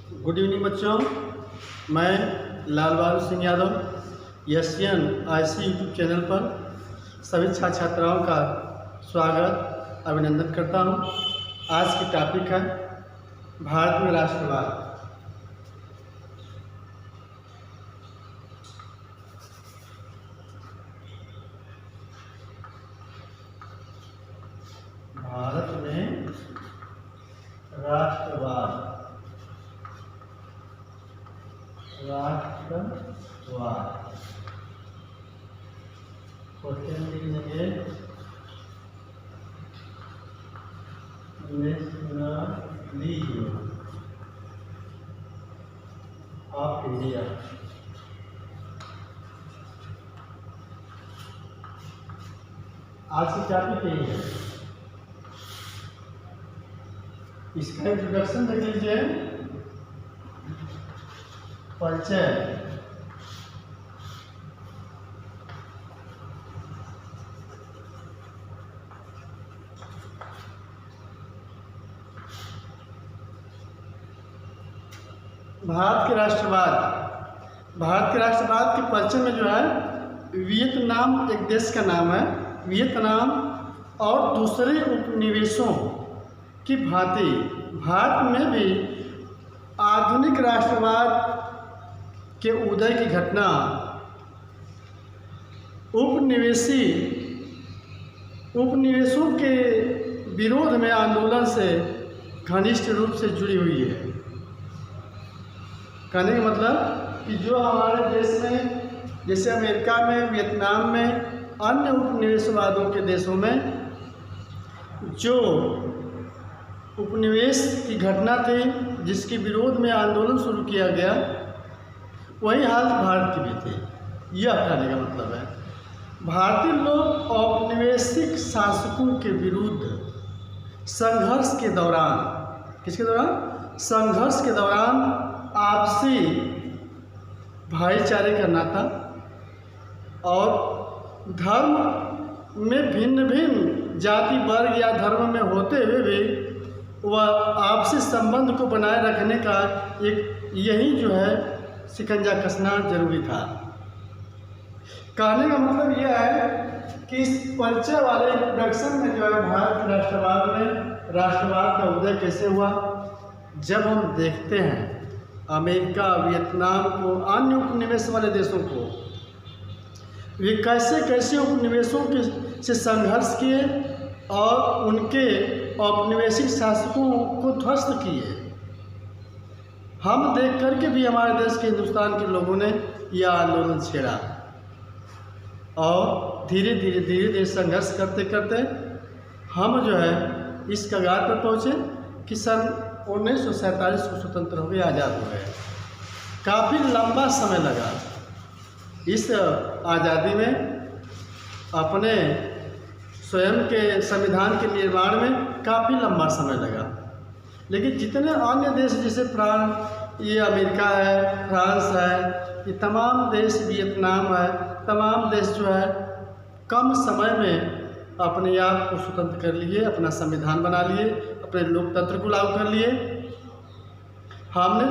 Good evening बच्चों, मैं Lal Bahadur Singh Yadav Asian IC YouTube channel पर सभी छात्र छात्राओं का स्वागत अभिनंदन करता हूं। आज की टॉपिक है भारत में राष्ट्रवाद। भारत में राष्ट्रवाद क्वेश्चन लिखेंगे नेशनलिज्म ऑफ इंडिया। आज की टॉपिक यही है। इसका इंट्रोडक्शन देख लीजिए। परिचय। भारत के राष्ट्रवाद के परिचय में जो है, वियतनाम एक देश का नाम है। वियतनाम और दूसरे उपनिवेशों की भांति भारत में भी आधुनिक राष्ट्रवाद के उदय की घटना उपनिवेशों के विरोध में आंदोलन से घनिष्ठ रूप से जुड़ी हुई है। कहने का मतलब कि जो हमारे देश में, जैसे अमेरिका में, वियतनाम में, अन्य उपनिवेशवादों के देशों में जो उपनिवेश की घटना थी, जिसके विरोध में आंदोलन शुरू किया गया, वही हाल भारत की भी थी। यह कहने का मतलब है भारतीय लोग औपनिवेशिक शासकों के विरुद्ध संघर्ष के दौरान, किसके दौरान? संघर्ष के दौरान आपसी भाईचारे का नाता और धर्म में भिन्न जाति वर्ग या धर्म में होते हुए भी वह आपसी संबंध को बनाए रखने का एक यही जो है शिकंजा कसना जरूरी था। कहने का मतलब यह है कि इस परिचय वाले इंट्रोडक्शन में जो है, भारत के राष्ट्रवाद का उदय कैसे हुआ। जब हम देखते हैं अमेरिका, वियतनाम को, अन्य उपनिवेश वाले देशों को, वे कैसे कैसे उपनिवेशों के से संघर्ष किए और उनके औपनिवेशिक शासकों को ध्वस्त किए। हम देख करके भी हमारे देश के, हिंदुस्तान के लोगों ने यह आंदोलन छेड़ा और धीरे धीरे संघर्ष करते करते हम जो है इस कगार पर पहुँचे कि सन 1947 को स्वतंत्र हो गए, आज़ाद हो गए। काफ़ी लंबा समय लगा इस आज़ादी में, अपने स्वयं के संविधान के निर्माण में काफ़ी लंबा समय लगा। लेकिन जितने अन्य देश, जैसे ये अमेरिका है, फ्रांस है, ये तमाम देश, वियतनाम है, तमाम देश जो है कम समय में अपने आप को स्वतंत्र कर लिए, अपना संविधान बना लिए, अपने लोकतंत्र को लागू कर लिए। हमने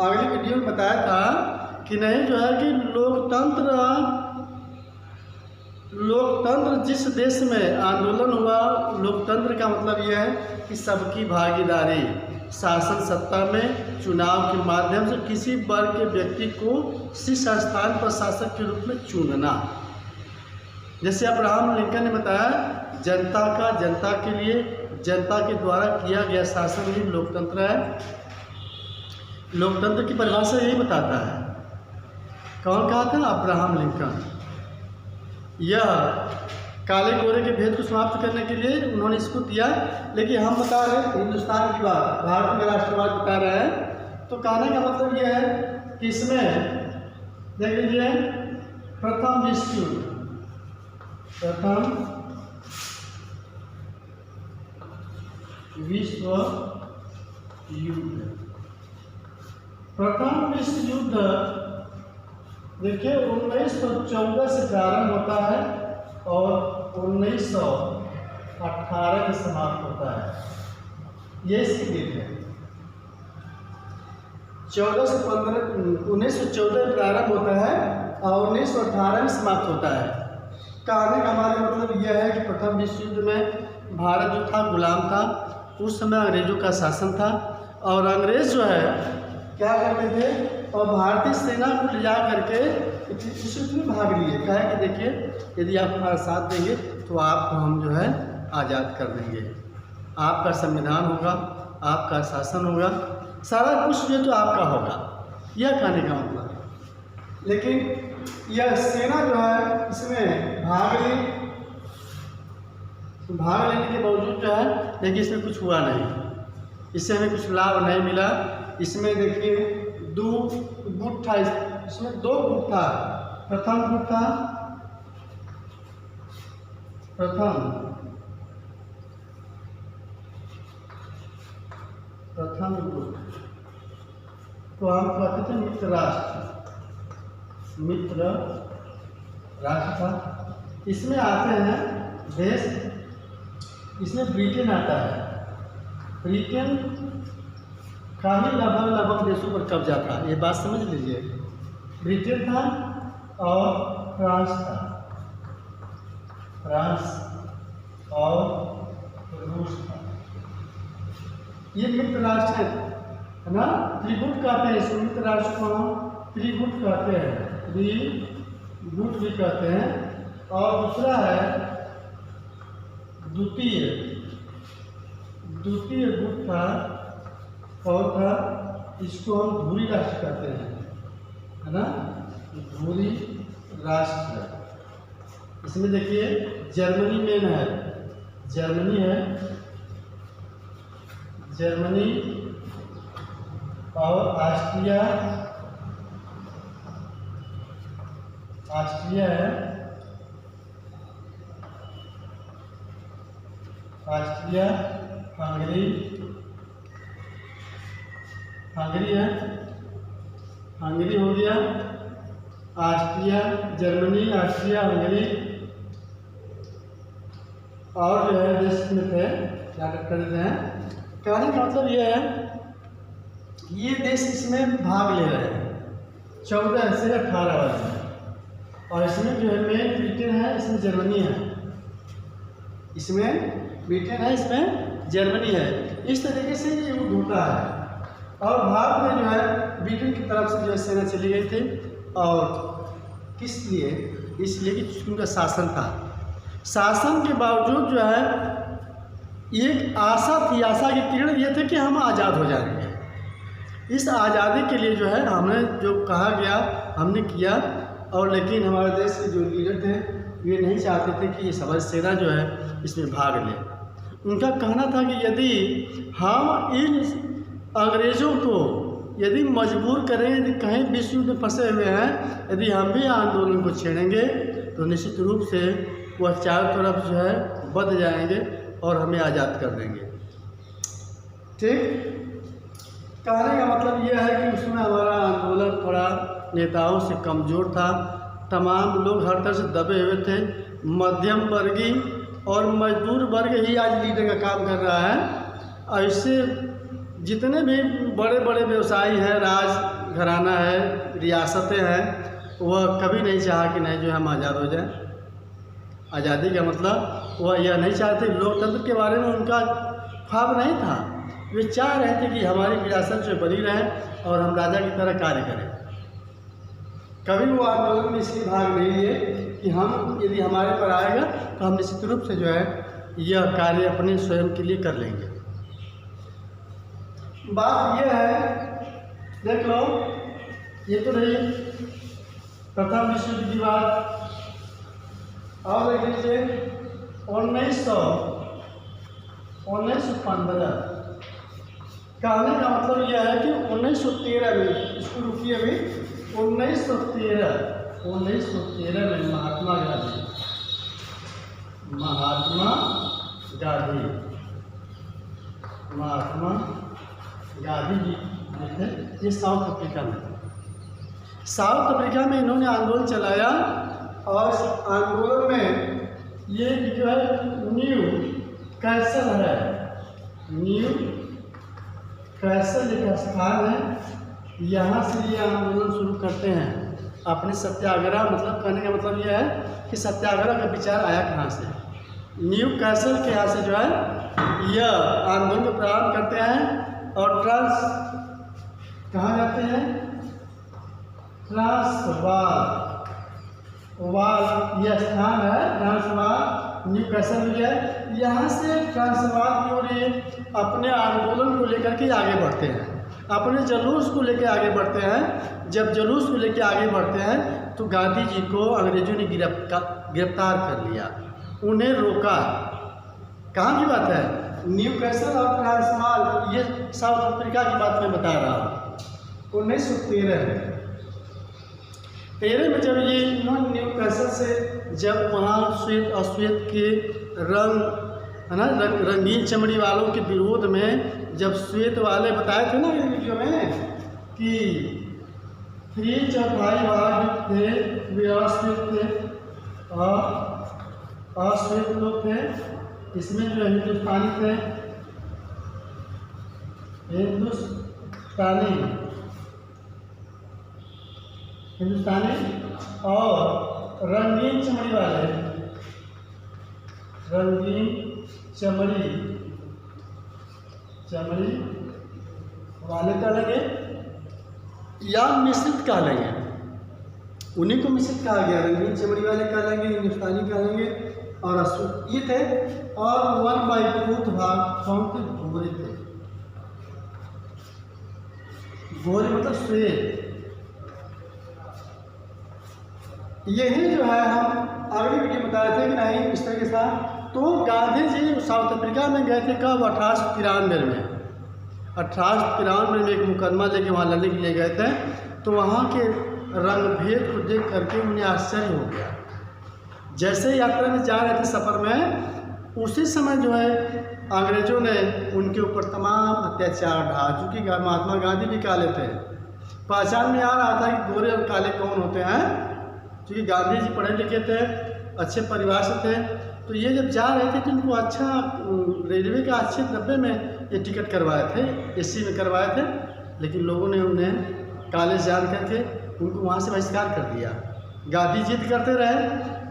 अगली वीडियो में बताया था कि नहीं जो है कि लोकतंत्र जिस देश में आंदोलन हुआ, लोकतंत्र का मतलब यह है कि सबकी भागीदारी, शासन सत्ता में चुनाव के माध्यम से किसी वर्ग के व्यक्ति को शीर्ष स्थान पर शासक के रूप में चुनना। जैसे अब्राहम लिंकन ने बताया, जनता के लिए, जनता के द्वारा किया गया शासन ही लोकतंत्र है। लोकतंत्र की परिभाषा यही बताता है। कौन कहा था? Abraham Lincoln. यह काले गोरे के भेद को समाप्त करने के लिए उन्होंने इसको दिया। लेकिन हम बता रहे हैं हिंदुस्तान की बात, भारत में राष्ट्रवाद बता रहे हैं। तो कहने का मतलब यह है कि इसमें देख लीजिए, प्रथम विश्व युद्ध, प्रथम विश्व युद्ध देखिए 1914 से प्रारंभ होता है और 1918 में समाप्त होता है। ये इसकी डेट है। 1914 में प्रारंभ होता है और 1918 में समाप्त होता है। कहने का हमारा मतलब यह है कि प्रथम विश्व युद्ध में भारत जो था गुलाम था, उस समय अंग्रेज़ों का शासन था और अंग्रेज़ जो है क्या करते थे और भारतीय सेना को ले जा करके इस युद्ध में भाग लिए। कहा कि देखिए यदि आप हमारा साथ देंगे तो आपको हम जो है आज़ाद कर देंगे, आपका संविधान होगा, आपका शासन होगा, सारा कुछ जो तो आपका होगा, यह कहने का मतलब। लेकिन यह सेना जो है इसमें भाग लेने के बावजूद जो है लेकिन इसमें कुछ हुआ नहीं, इससे हमें कुछ लाभ नहीं मिला। इसमें देखिए दो गुट था, इसमें दो गुट था। प्रथम गुट था प्रथम गुट तो हम कहते थे मित्र राष्ट्र था। इसमें आते हैं देश, इसमें ब्रिटेन आता है। ब्रिटेन का ही लगभग देशों पर कब्जा था, ये बात समझ लीजिए। ब्रिटेन था और फ्रांस था, फ्रांस और रूस था। ये मित्र राष्ट्र है ना, त्रिगुट कहते हैं इसको, मित्र राष्ट्र को हम त्रिगुट कहते हैं, त्रिगुट भी कहते हैं। और दूसरा है द्वितीय गुट था, और था इसको हम धुरी राष्ट्र कहते हैं, है ना, धुरी राष्ट्र। इसमें देखिए जर्मनी मेन है, जर्मनी और ऑस्ट्रिया है, ऑस्ट्रिया, हंगरी है, हंगरी हो गया, ऑस्ट्रिया, जर्मनी, ऑस्ट्रिया, हंगरी और जो है देश में थे क्या करते हैं। कहने का मतलब यह है ये देश इसमें भाग ले रहे हैं 14 से 18 वाले, और इसमें जो है मेन ब्रिटेन है, इसमें जर्मनी है, इसमें ब्रिटेन है, इसमें जर्मनी है। इस तरीके से ये युद्ध होता है और भारत में जो है ब्रिटेन की तरफ से जो है सेना चली गई थी। और किस लिए? इसलिए कि उनका शासन था, शासन के बावजूद जो है एक आशा थी, आशा की किरण ये थे कि हम आज़ाद हो जाएंगे। इस आज़ादी के लिए जो है हमने जो कहा गया हमने किया, और लेकिन हमारे देश के जो लीडर थे ये नहीं चाहते थे कि ये सब सेना जो है इसमें भाग ले। उनका कहना था कि यदि हम इन अंग्रेज़ों को यदि मजबूर करें, यदि कहीं विश्व युद्ध में फंसे हुए हैं, यदि हम भी आंदोलन को छेड़ेंगे तो निश्चित रूप से वह चारों तरफ जो है बध जाएंगे और हमें आज़ाद कर देंगे। ठीक, कहने का मतलब यह है कि उसमें हमारा आंदोलन थोड़ा नेताओं से कमज़ोर था, तमाम लोग हर तरह से दबे हुए थे, मध्यम वर्गीय और मजदूर वर्ग ही आज लीडर का काम कर रहा है। ऐसे जितने भी बड़े बड़े व्यवसायी हैं, राज घराना है, रियासतें हैं, वह कभी नहीं चाहा कि नहीं जो हम आज़ाद हो जाएं। आज़ादी का मतलब वह यह नहीं चाहते, लोकतंत्र के बारे में उनका ख्वाब नहीं था। वे चाह रहे थे कि हमारी विरासत जो बनी रहे और हम राजा की तरह कार्य करें। कभी वो आंदोलन में इसलिए भाग नहीं लिए कि हम यदि हमारे पर आएगा तो हम निश्चित रूप से जो है यह कार्य अपने स्वयं के लिए कर लेंगे। बात यह है, देख लो, ये तो रही प्रथम विश्व युद्ध की बात। और देख लीजिए 1915 कहने का मतलब यह है कि 1913 में, इसको रुकिए अभी, 1913 में महात्मा गांधी जी थे, ये साउथ अफ्रीका में। साउथ अफ्रीका में इन्होंने आंदोलन चलाया और इस आंदोलन में ये जो है न्यू कैसल एक स्थान है यहाँ से ये आंदोलन शुरू करते हैं अपने सत्याग्रह। मतलब कहने का मतलब यह है कि सत्याग्रह का विचार आया कहाँ से। न्यू कैसल के यहाँ से जो है यह आंदोलन को प्रारंभ करते हैं और कहाँ जाते हैं, ट्रांसवाल यह स्थान है, ट्रांसवाल न्यू कैसल में है। यहाँ से ट्रांसवाल की ओर ये अपने आंदोलन को लेकर के आगे बढ़ते हैं, अपने जुलूस को लेकर आगे बढ़ते हैं। जब जुलूस को लेकर आगे बढ़ते हैं तो गांधी जी को अंग्रेजों ने गिरफ्तार कर लिया, उन्हें रोका। कहाँ की बात है, न्यू कैसल और ट्रांसवाल, ये साउथ अफ्रीका की बात मैं बता रहा हूँ। 1913 में जब ये न्यू कैसल से जब वहाँ श्वेत अश्वेत के रंग है ना, रंगीन चमड़ी वालों के विरोध में जब श्वेत वाले बताए थे ना ये वीडियो में कि 3/4 भाग थे वे अश्वेत थे और अश्वेत लोग थे, इसमें जो हिंदुस्तानी थे, हिंदुस्तानी और रंगीन चमड़ी वाले, रंगीन चमड़ी वाले कह लेंगे या मिश्रित कह लेंगे, उन्हीं को मिश्रित कहा गया। रंगीन चमड़ी वाले कह लेंगे, हिंदुस्तानी कह लेंगे और अश्वेत ये थे। और 1/4 भाग कौन थे, गोरे थे। गोरे मतलब श्वेत। यही जो है हम अगली वीडियो बता रहे थे कि नहीं इस तरीके से। तो गांधी जी साउथ अफ्रीका में गए थे कब, 1893 में। 1893 में एक मुकदमा लेके वहाँ लड़ने के लिए गए थे। तो वहाँ के रंग भेद को देख करके उन्हें आश्चर्य हो गया। जैसे यात्रा में जा रहे थे सफ़र में, उसी समय जो है अंग्रेज़ों ने उनके ऊपर तमाम अत्याचार ढा, चूँकि महात्मा गांधी भी काले थे, पहचान में आ रहा था कि गोरे और काले कौन होते हैं। क्योंकि गांधी जी पढ़े लिखे थे, अच्छे परिवार से थे, तो ये जब जा रहे थे तो उनको अच्छा रेलवे का अच्छे डब्बे में ये टिकट करवाए थे, एसी में करवाए थे। लेकिन लोगों ने उन्हें काले जान करके उनको वहाँ से बहिष्कार कर दिया। गांधी जिद करते रहे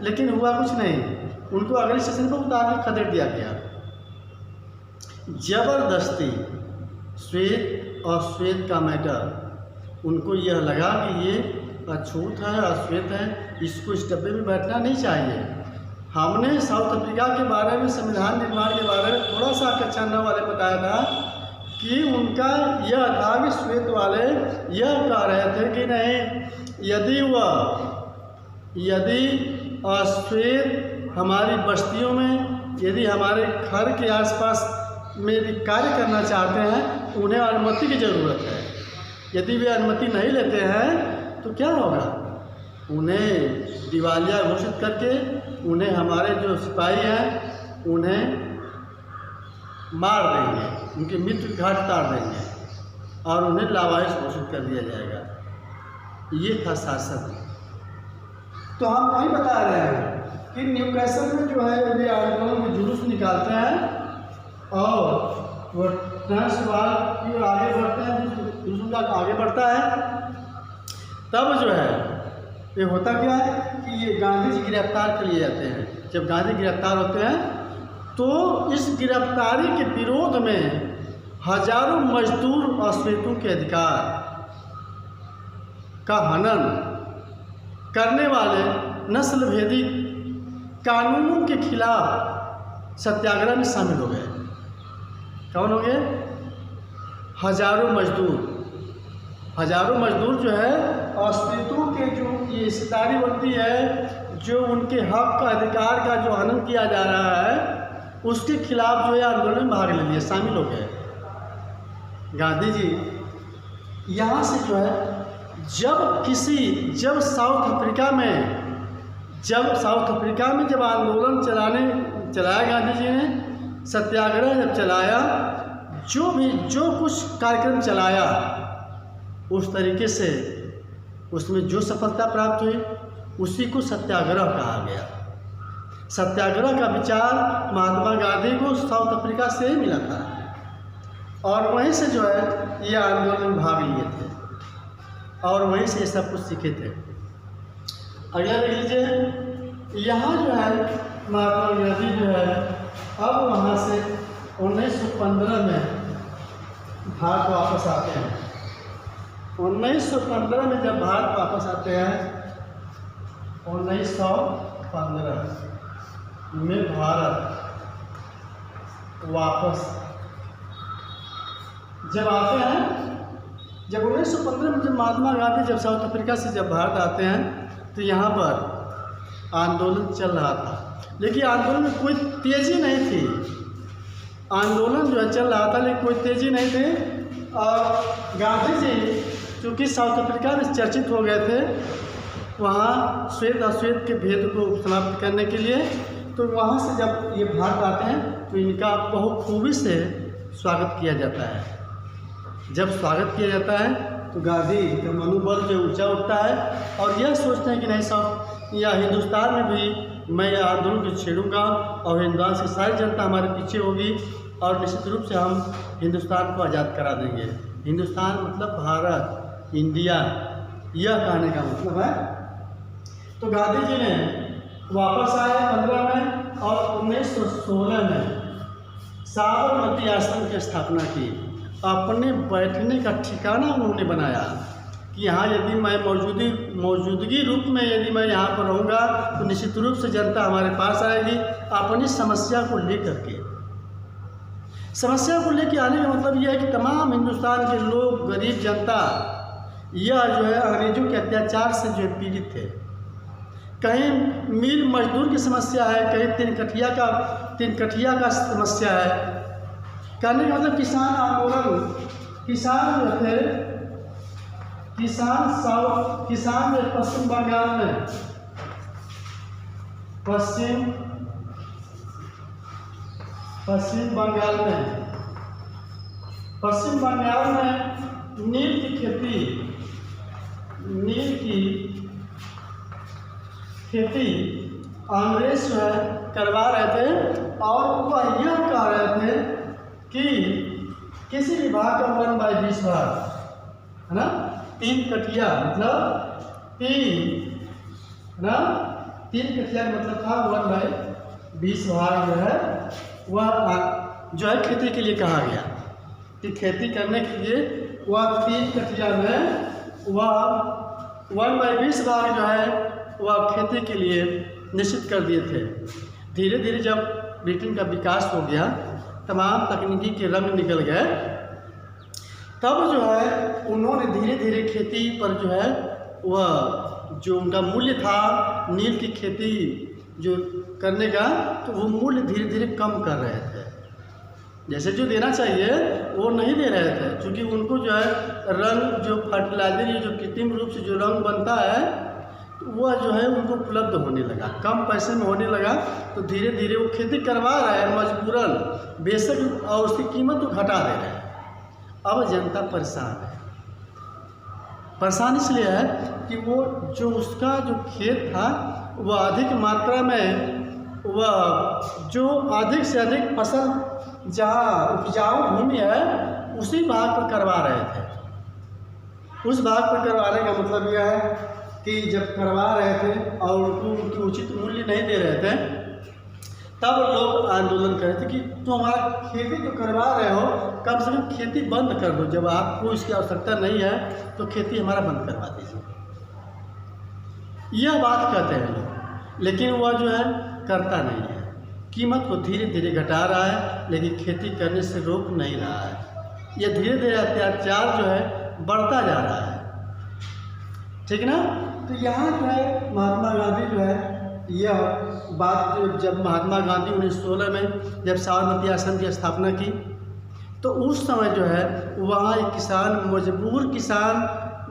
लेकिन हुआ कुछ नहीं, उनको अगले स्टेशन पर उतार के खदेड़ दिया गया। जबरदस्ती श्वेत और श्वेत का मैटर, उनको यह लगा कि ये अछूत है, अश्वेत है, इसको इस डब्बे में बैठना नहीं चाहिए। हमने साउथ अफ्रीका के बारे में, संविधान निर्माण के बारे में थोड़ा सा कक्षा 9 वाले बताया था कि उनका यह था कि श्वेत वाले यह कह रहे थे कि नहीं, यदि अश्वेत हमारी बस्तियों में, यदि हमारे घर के आसपास में यदि कार्य करना चाहते हैं तो उन्हें अनुमति की ज़रूरत है। यदि वे अनुमति नहीं लेते हैं तो क्या होगा, उन्हें दिवालिया घोषित करके उन्हें हमारे जो सिपाही हैं उन्हें मार देंगे, उनके मृत्यु घाट उतार देंगे और उन्हें लावारिस घोषित कर दिया जाएगा। ये था शासन। तो हम वही बता रहे हैं कि न्यू कैसल में जो है वे आंदोलन में जुलूस निकालते हैं और वो ट्रांसवाल की ओर आगे बढ़ते हैं, जुलूस का आगे बढ़ता है। तब जो है ये होता क्या है कि ये गांधी जी गिरफ्तार कर लिए जाते हैं। जब गांधी गिरफ्तार होते हैं तो इस गिरफ्तारी के विरोध में हजारों मजदूर अश्वेतों के अधिकार का हनन करने वाले नस्ल भेदी कानूनों के खिलाफ सत्याग्रह में शामिल हो गए। कौन हो गए, हजारों मजदूर जो है अश्वेतों के जो ये हिस्सेदारी बनती है, जो उनके हक का अधिकार का जो हनन किया जा रहा है, उसके खिलाफ जो है आंदोलन में भाग ले लिए, शामिल हो गए। गांधी जी यहाँ से जो है जब साउथ अफ्रीका में जब आंदोलन चलाया गांधी जी ने, सत्याग्रह जब चलाया, जो कुछ कार्यक्रम चलाया, उस तरीके से उसमें जो सफलता प्राप्त हुई उसी को सत्याग्रह कहा गया। सत्याग्रह का विचार महात्मा गांधी को साउथ अफ्रीका से ही मिला था और वहीं से जो है ये आंदोलन में भाग लिए थे। और वहीं से सब कुछ सीखे थे। अगला देख लीजिए, यहाँ जो है महात्मा गांधी जो है अब वहाँ से 1915 में भारत वापस आते हैं। 1915 में जब भारत वापस आते हैं, 1915 में भारत वापस जब आते हैं, जब 1915 में जब महात्मा गांधी जब साउथ अफ्रीका से जब भारत आते हैं तो यहाँ पर आंदोलन चल रहा था, लेकिन आंदोलन में कोई तेज़ी नहीं थी। आंदोलन जो है चल रहा था लेकिन कोई तेज़ी नहीं थी। और गांधी जी चूँकि साउथ अफ्रीका में चर्चित हो गए थे वहाँ श्वेत अश्वेत के भेद को समाप्त करने के लिए, तो वहाँ से जब ये भारत आते हैं तो इनका बहुत खूबी से स्वागत किया जाता है। जब स्वागत किया जाता है तो गांधी का मनोबल जो ऊंचा उठता है और यह सोचते हैं कि नहीं साहब, या हिंदुस्तान में भी मैं यह आंदोलन को छेड़ूंगा और हिंदुस्तान की सारी जनता हमारे पीछे होगी और निश्चित रूप से हम हिंदुस्तान को आज़ाद करा देंगे। हिंदुस्तान मतलब भारत, इंडिया, यह कहने का मतलब है। तो गांधी जी ने वापस आए 15 में और 1916 में साबरमती आश्रम की स्थापना की। अपने बैठने का ठिकाना उन्होंने बनाया कि यहाँ यदि मैं मौजूदगी रूप में यदि मैं यहाँ पर रहूँगा तो निश्चित रूप से जनता हमारे पास आएगी। अपनी समस्या को लेकर के, समस्या को लेकर आने का मतलब यह है कि तमाम हिंदुस्तान के लोग, गरीब जनता, यह जो है अंग्रेजों के अत्याचार से जो पीड़ित थे। कहीं मिल मजदूर की समस्या है, कहीं तीन कठिया का समस्या है। कहने का मतलब किसान आंदोलन, किसान जो थे, किसान जो पश्चिम बंगाल में, पश्चिम बंगाल में नील की खेती अंग्रेज जो है करवा रहे थे और वह यह कह रहे थे कि किसी भी भाग का 1/20 भाग, है ना, 3 कठिया मतलब 3, है ना, 3 कठिया का मतलब था 1/20 भाग जो है वह जो है खेती के लिए कहा गया कि खेती करने के लिए वह 3 कठिया में वह 1/20 भाग जो है वह खेती के लिए निश्चित कर दिए थे। धीरे धीरे जब ब्रिटेन का विकास हो गया, तमाम तकनीकी के रंग निकल गए, तब जो है उन्होंने धीरे धीरे खेती पर जो है वह जो उनका मूल्य था नील की खेती जो करने का, तो वो मूल्य धीरे धीरे कम कर रहे थे। जैसे जो देना चाहिए वो नहीं दे रहे थे, क्योंकि उनको जो है रंग, जो फर्टिलाइजर, जो कृत्रिम रूप से जो रंग बनता है वह जो है उनको उपलब्ध होने लगा, कम पैसे में होने लगा। तो धीरे धीरे वो खेती करवा रहे हैं मजबूरन, बेशक, और उसकी कीमत तो घटा दे रहे हैं। अब जनता परेशान है। परेशान इसलिए है कि वो जो उसका जो खेत था वह अधिक मात्रा में, वह जो अधिक से अधिक फसल जहाँ उपजाऊ भूमि है उसी भाग पर करवा रहे थे। उस भाग पर करवाने का मतलब यह है कि जब करवा रहे थे और उनकी उचित मूल्य नहीं दे रहे थे, तब लोग आंदोलन कर रहे थे कि तुम हमारा खेती तो करवा रहे हो, कम से कम खेती बंद कर दो। जब आपको इसकी आवश्यकता नहीं है तो खेती हमारा बंद करवा दीजिए। यह बात कहते हैं लोग, लेकिन वह जो है करता नहीं है। कीमत को धीरे धीरे घटा रहा है, लेकिन खेती करने से रोक नहीं रहा है। यह धीरे धीरे अत्याचार जो है बढ़ता जा रहा है, ठीक ना। तो यहाँ जो है महात्मा गांधी जो है यह बात जो, जब महात्मा गांधी 1916 में जब साबरमती आश्रम की स्थापना की, तो उस समय जो है वहाँ एक किसान, मजबूर किसान,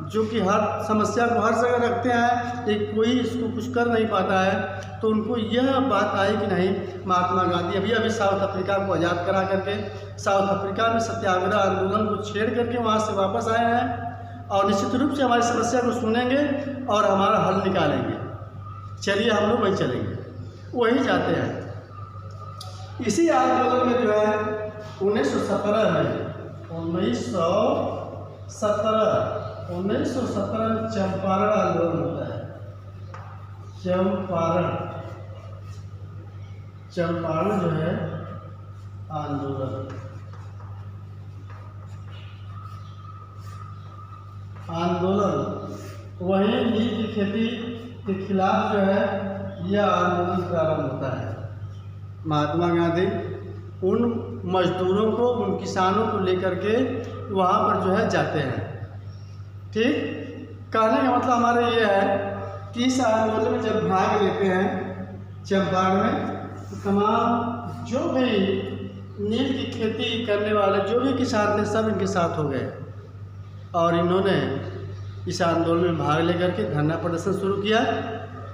जो कि हर समस्या को हर जगह रखते हैं लेकिन कोई इसको कुछ कर नहीं पाता है, तो उनको यह बात आई कि नहीं, महात्मा गांधी अभी अभी साउथ अफ्रीका को आज़ाद करा करके, साउथ अफ्रीका में सत्याग्रह आंदोलन को छेड़ करके वहाँ से वापस आए हैं और निश्चित रूप से हमारी समस्या को सुनेंगे और हमारा हल निकालेंगे। चलिए हम लोग वहीं चलेंगे, वहीं जाते हैं। इसी आंदोलन में जो है 1917 में 1917 1917 में चंपारण आंदोलन होता है। चंपारण जो है आंदोलन वही नील की खेती के खिलाफ जो है यह आंदोलन प्रारंभ होता है। महात्मा गांधी उन मजदूरों को, उन किसानों को लेकर के वहाँ पर जो है जाते हैं। ठीक, कहने का मतलब हमारा ये है कि इस आंदोलन में जब भाग लेते हैं चंपारण में, तो तमाम जो भी नील की खेती करने वाले जो भी किसान थे सब इनके साथ हो गए और इन्होंने इस आंदोलन में भाग लेकर के धरना प्रदर्शन शुरू किया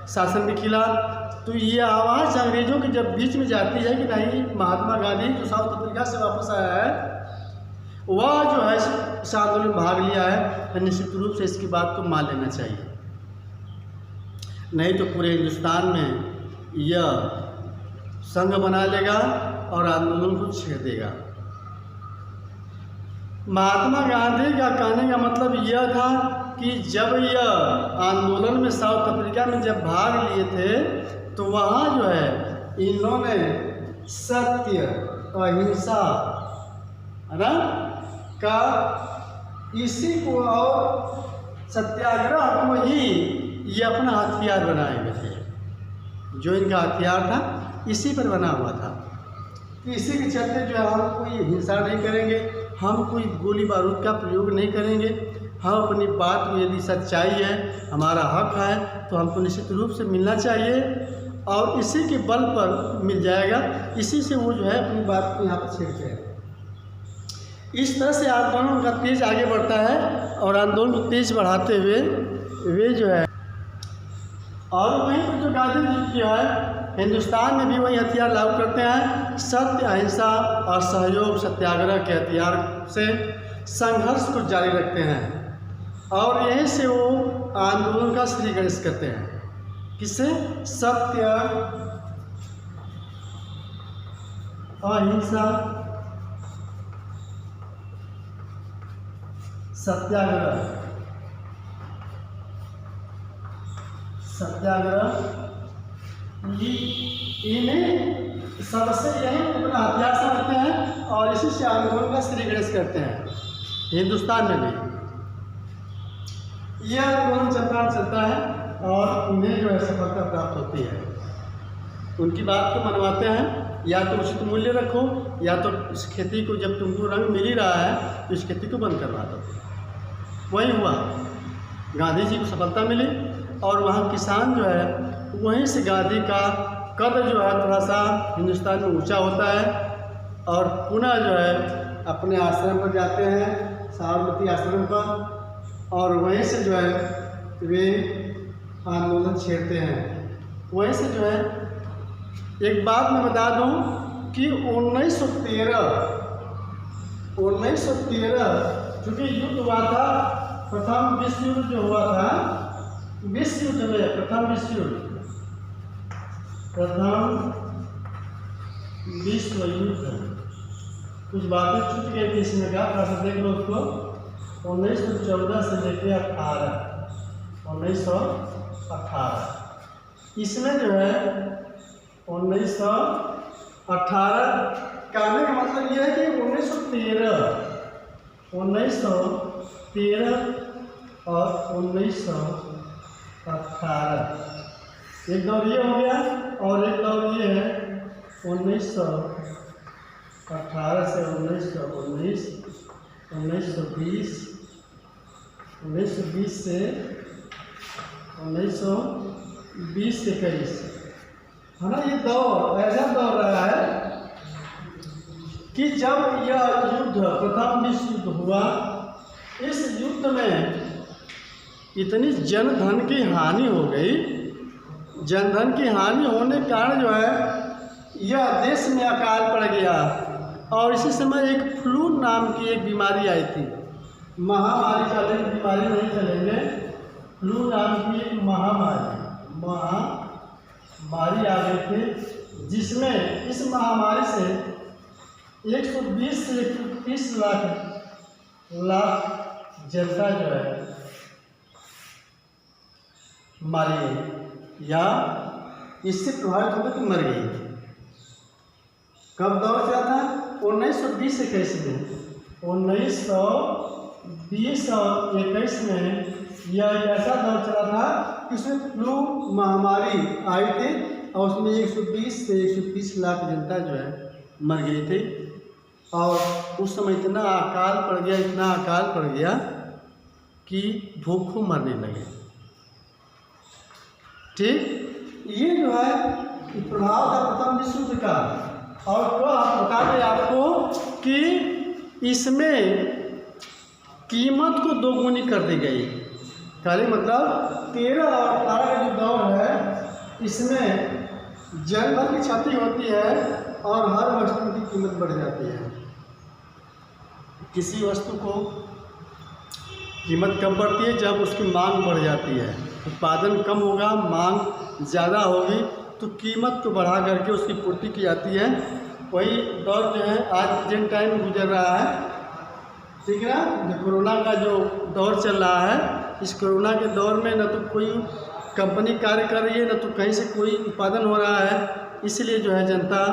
शासन के खिलाफ। तो ये आवाज़ अंग्रेज़ों के जब बीच में जाती है कि नहीं, महात्मा गांधी जो साउथ अफ्रीका से वापस आया है वह जो है इस आंदोलन में भाग लिया है, तो निश्चित रूप से इसकी बात को मान लेना चाहिए, नहीं तो पूरे हिंदुस्तान में यह संघ बना लेगा और आंदोलन को छेड़ देगा। महात्मा गांधी का कहने का मतलब यह था कि जब यह आंदोलन में साउथ अफ्रीका में जब भाग लिए थे तो वहाँ जो है इन्होंने सत्य अहिंसा है ना का इसी को और सत्याग्रह को ही ये अपना हथियार बनाए हुए थे। जो इनका हथियार था इसी पर बना हुआ था। इसी के चलते जो है हम कोई हिंसा नहीं करेंगे, हम कोई गोली बारूद का प्रयोग नहीं करेंगे, हम अपनी बात में यदि सच्चाई है, हमारा हक है तो हमको निश्चित रूप से मिलना चाहिए और इसी के बल पर मिल जाएगा। इसी से वो जो है अपनी बात को यहाँ पर छेड़ते हैं। इस तरह से आंदोलन उनका तेज आगे बढ़ता है और आंदोलन को तेज बढ़ाते हुए वे जो है और वहीं पर जो गांधी जी जो है हिंदुस्तान में भी वही हथियार लागू करते हैं। सत्य अहिंसा और सहयोग सत्याग्रह के हथियार से संघर्ष को जारी रखते हैं और यहीं से वो आंदोलन का श्री गणेश करते हैं। किससे? सत्य अहिंसा सत्याग्रह इन्हें सबसे यही अपना हथियार समझते हैं और इसी से आंदोलन का श्री गणेश करते हैं। हिंदुस्तान में भी यह आंदोलन चलता है और उन्हें जो है सफलता प्राप्त होती है। उनकी बात को मनवाते हैं, या तो उचित मूल्य रखो या तो इस खेती को जब तुमको रंग मिल ही रहा है तो इस खेती को बंद करवा दो। वही हुआ, गांधी जी को सफलता मिली और वहाँ किसान जो है वहीं से गांधी का कद जो है थोड़ा सा हिंदुस्तान में ऊंचा होता है और पुनः जो है अपने आश्रम पर जाते हैं, साबरमती आश्रम पर, और वहीं से जो है वे आंदोलन छेड़ते हैं। वहीं से जो है एक बात मैं बता दूं कि 1913 चूँकि युद्ध हुआ था, प्रथम विश्व युद्ध जो हुआ था, विश्व युद्ध में प्रथम विश्व युद्ध कुछ बातें छूट गई थी इसमें का, थोड़ा सा देख लो उसको। 1914 से लेकर 1918 इसमें जो है 1918 कहने का मतलब ये है कि 1913 और 1918 एक दौर ये हो गया और एक दौर ये है 1918 से 1919, 1920 से 1920-21 है ना। ये दौर ऐसा दौर रहा है कि जब यह युद्ध प्रथम विश्व युद्ध हुआ, इस युद्ध में इतनी जनधन की हानि हो गई, जनधन की हानि होने के कारण जो है यह देश में अकाल पड़ गया और इसी समय एक फ्लू नाम की एक बीमारी आई थी। महामारी चलेंगे, बीमारी नहीं चलेंगे, फ्लू नाम की एक महामारी आ गई थी, जिसमें इस महामारी से 120 से 130 लाख जनता जो है मारी गई या इससे प्रभावित होकर के मर गई। कब दौर चला था? 1920-21 में। 1920 और 21 में यह एक ऐसा दौर चला था कि उसमें फ्लू महामारी आई थी और उसमें 120 से 130 लाख जनता जो है मर गई थी। और उस समय इतना अकाल पड़ गया, इतना अकाल पड़ गया कि भूखों मरने लगे। ठीक, ये जो है प्रभाव था प्रथम विश्व युद्ध का। और तो बता दें आपको कि इसमें कीमत को दोगुनी कर दी गई। कहने मतलब 13 और 18 का जो दौर है इसमें जन भर की क्षति होती है और हर वस्तु की कीमत बढ़ जाती है। किसी वस्तु को कीमत कब बढ़ती है? जब उसकी मांग बढ़ जाती है। उत्पादन कम होगा, मांग ज़्यादा होगी तो कीमत को बढ़ा करके उसकी पूर्ति की जाती है। वही दौर जो है आज प्रेजेंट टाइम में गुजर रहा है। ठीक है ना? जो कोरोना का जो दौर चल रहा है, इस कोरोना के दौर में न तो कोई कंपनी कार्य कर रही है, न तो कहीं से कोई उत्पादन हो रहा है। इसलिए जो है जनता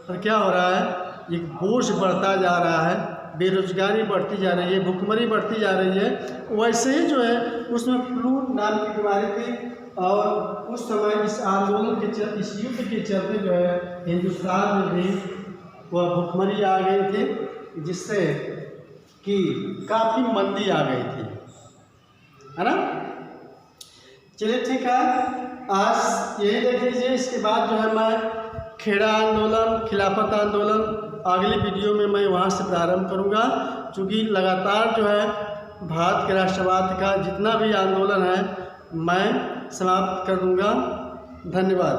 पर क्या हो रहा है, एक बोझ बढ़ता जा रहा है, बेरोजगारी बढ़ती जा रही है, भुखमरी बढ़ती जा रही है। वैसे ही जो है उसमें फ्लू नाम की बीमारी थी और उस समय इस आंदोलन के चलते, इस युद्ध के चलते जो है हिंदुस्तान में भी वह भुखमरी आ गई थी, जिससे कि काफ़ी मंदी आ गई थी, है ना। चलिए ठीक है, आज यही देख लीजिए। इसके बाद जो है मैं खेड़ा आंदोलन, खिलाफत आंदोलन अगली वीडियो में मैं वहाँ से प्रारंभ करूँगा, क्योंकि लगातार जो है भारत के राष्ट्रवाद का जितना भी आंदोलन है मैं समाप्त कर दूँगा। धन्यवाद।